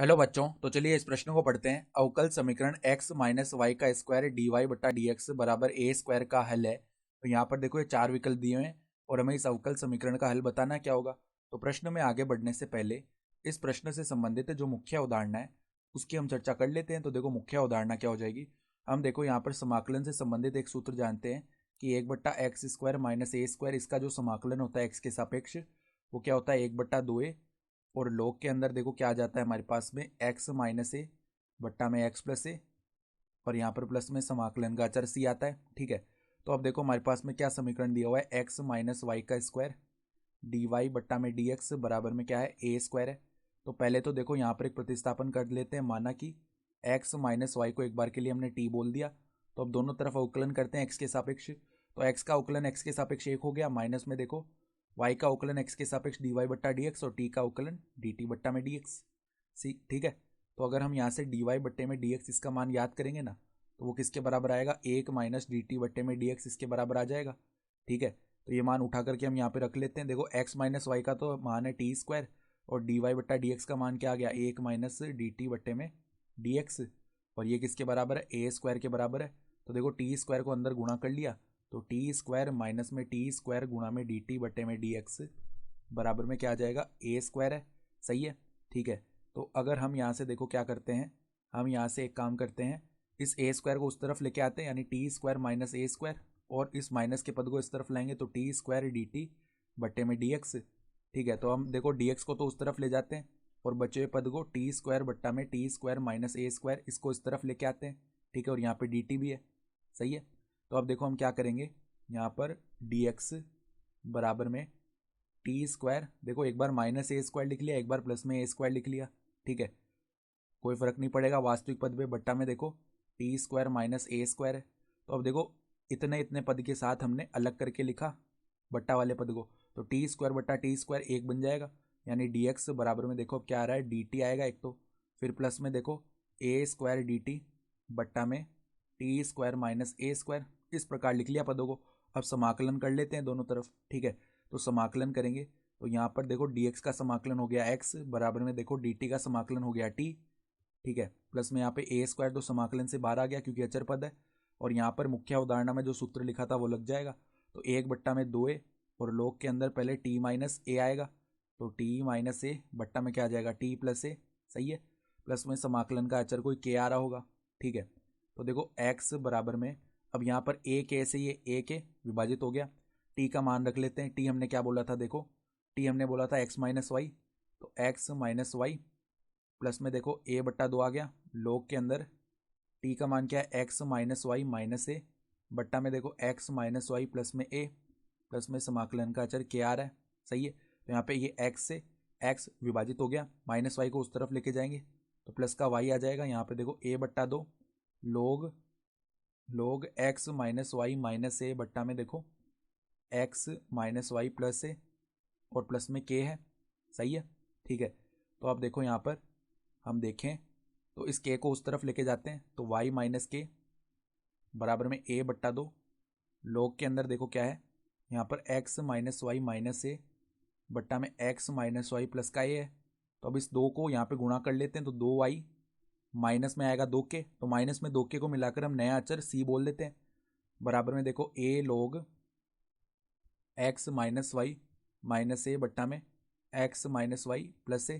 Hello बच्चों, तो चलिए इस प्रश्न को पढ़ते हैं। अवकल समीकरण x माइनस वाई का स्क्वायर डी वाई बटा डी एक्स बराबर ए स्क्वायर का हल है। तो यहाँ पर देखो ये चार विकल्प दिए हुए हैं और हमें इस अवकल समीकरण का हल बताना क्या होगा। तो प्रश्न में आगे बढ़ने से पहले इस प्रश्न से संबंधित जो मुख्य अवधारणा है उसकी हम चर्चा कर लेते हैं। तो देखो मुख्य अवधारणा क्या हो जाएगी। हम देखो यहाँ पर समाकलन से संबंधित एक सूत्र जानते हैं कि एक बट्टा एक्स स्क्वायर माइनस ए स्क्वायर, इसका जो समाकलन होता है एक्स के सापेक्ष वो क्या होता है एक बट्टा दो ए। और लॉग के अंदर देखो क्या आ जाता है हमारे पास में एक्स माइनस ए बट्टा में एक्स प्लस ए, और यहाँ पर प्लस में समाकलन का अचर सी आता है। ठीक है, तो अब देखो हमारे पास में क्या समीकरण दिया हुआ है, एक्स माइनस वाई का स्क्वायर डी वाई बट्टा में डी एक्स बराबर में क्या है ए स्क्वायर है। तो पहले तो देखो यहाँ पर एक प्रतिस्थापन कर लेते हैं। माना कि एक्स माइनस वाई को एक बार के लिए हमने टी बोल दिया, तो अब दोनों तरफ अवकलन करते हैं एक्स के सापेक्ष। तो एक्स का अवकलन एक्स के सापेक्ष एक हो गया, माइनस में देखो y का अवकलन x के सापेक्ष dy बट्टा dx और t का अवकलन dt बट्टा में dx। सी ठीक है, तो अगर हम यहाँ से dy बट्टे में dx इसका मान याद करेंगे ना, तो वो किसके बराबर आएगा, एक माइनस dt बट्टे में dx इसके बराबर आ जाएगा। ठीक है, तो ये मान उठा करके हम यहाँ पे रख लेते हैं। देखो x माइनस वाई का तो मान है टी स्क्वायर और dy बट्टा dx का मान क्या आ गया, एक माइनस dt बट्टे में dx, और ये किसके बराबर है, ए स्क्वायर के बराबर है। तो देखो टी स्क्वायर को अंदर गुणा कर लिया, तो टी स्क्वायर माइनस में टी स्क्वायर गुणा में डी टी बटे में डी एक्स बराबर में क्या आ जाएगा, ए स्क्वायर है। सही है, ठीक है। तो अगर हम यहाँ से देखो क्या करते हैं, हम यहाँ से एक काम करते हैं, इस ए स्क्वायर को उस तरफ लेके आते हैं, यानी टी स्क्वायर माइनस ए स्क्वायर, और इस माइनस के पद को इस तरफ लाएंगे तो टी स्क्वायर डी टी बटे में डी एक्स। ठीक है, तो हम देखो डी एक्स को तो उस तरफ ले जाते हैं और बचे हुए पद को टी स्क्वायर बट्टा में टी स्क्वायर माइनस ए स्क्वायर इसको इस तरफ लेके आते हैं। ठीक है, और यहाँ पे डी टी भी है। सही है, तो अब देखो हम क्या करेंगे, यहाँ पर डी एक्स बराबर में टी स्क्वायर, देखो एक बार माइनस ए स्क्वायर लिख लिया, एक बार प्लस में ए स्क्वायर लिख लिया। ठीक है, कोई फर्क नहीं पड़ेगा वास्तविक पद पे, बट्टा में देखो टी स्क्वायर माइनस ए स्क्वायर है। तो अब देखो इतने इतने पद के साथ हमने अलग करके लिखा बट्टा वाले पद को, तो टी स्क्वायर बट्टा टी स्क्वायर एक बन जाएगा, यानी डी एक्स बराबर में देखो क्या आ रहा है, डी टी आएगा एक, तो फिर प्लस में देखो ए स्क्वायर डी टी बट्टा में टी स्क्वायर माइनस ए स्क्वायर, इस प्रकार लिख लिया पदों को। अब समाकलन कर लेते हैं दोनों तरफ। ठीक है, तो समाकलन करेंगे तो यहाँ पर देखो dx का समाकलन हो गया x बराबर में देखो dt का समाकलन हो गया t। ठीक है, प्लस में यहाँ पे ए स्क्वायर तो समाकलन से बाहर आ गया क्योंकि अचर पद है, और यहाँ पर मुख्य अवधारणा में जो सूत्र लिखा था वो लग जाएगा। तो एक बट्टा में दो ए, और लॉग के अंदर पहले टी माइनस ए आएगा, तो टी माइनस ए बट्टा में क्या आ जाएगा, टी प्लस ए। सही है, प्लस में समाकलन का अचर कोई के आ रहा होगा। ठीक है, तो देखो x बराबर में अब यहाँ पर ए के से ये ए के विभाजित हो गया, टी का मान रख लेते हैं। टी हमने क्या बोला था, देखो टी हमने बोला था x माइनस वाई, तो x माइनस वाई प्लस में देखो ए बट्टा दो आ गया, लॉग के अंदर टी का मान क्या है, x minus y minus a बट्टा में देखो x माइनस वाई प्लस में ए, प्लस में समाकलन का अचर के आ रहा है। सही है, तो यहाँ पे ये x से x विभाजित हो गया, माइनस वाई को उस तरफ लेके जाएंगे तो प्लस का y आ जाएगा। यहाँ पे देखो a बट्टा दो log x minus y minus a बट्टा में देखो x minus y plus a, और प्लस में k है। सही है, ठीक है। तो अब देखो यहाँ पर हम देखें तो इस k को उस तरफ लेके जाते हैं, तो y माइनस के बराबर में a बट्टा दो, log के अंदर देखो क्या है, यहाँ पर x minus y minus a बट्टा में x माइनस वाई प्लस का a है। तो अब इस दो को यहाँ पे गुणा कर लेते हैं, तो दो y माइनस में आएगा दो के, तो माइनस में दो के को मिलाकर हम नया अचर c बोल देते हैं, बराबर में देखो a log x minus y minus a बट्टा में x minus y plus a.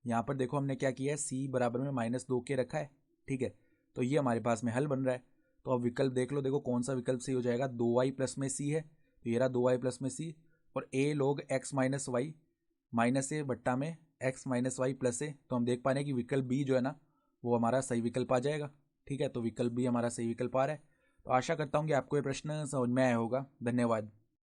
यहाँ पर देखो हमने क्या किया है, c बराबर में माइनस दो के रखा है। ठीक है, तो ये हमारे पास में हल बन रहा है। तो अब विकल्प देख लो, देखो कौन सा विकल्प सही हो जाएगा, दो वाई प्लस में c है, तो ये रहा दो वाई प्लस में c, और a log x minus y minus a बट्टा में x minus y plus a. तो हम देख पा रहे हैं कि विकल्प बी जो है ना वो हमारा सही विकल्प आ जाएगा। ठीक है, तो विकल्प बी हमारा सही विकल्प आ रहा है। तो आशा करता हूँ कि आपको ये प्रश्न समझ में आया होगा। धन्यवाद।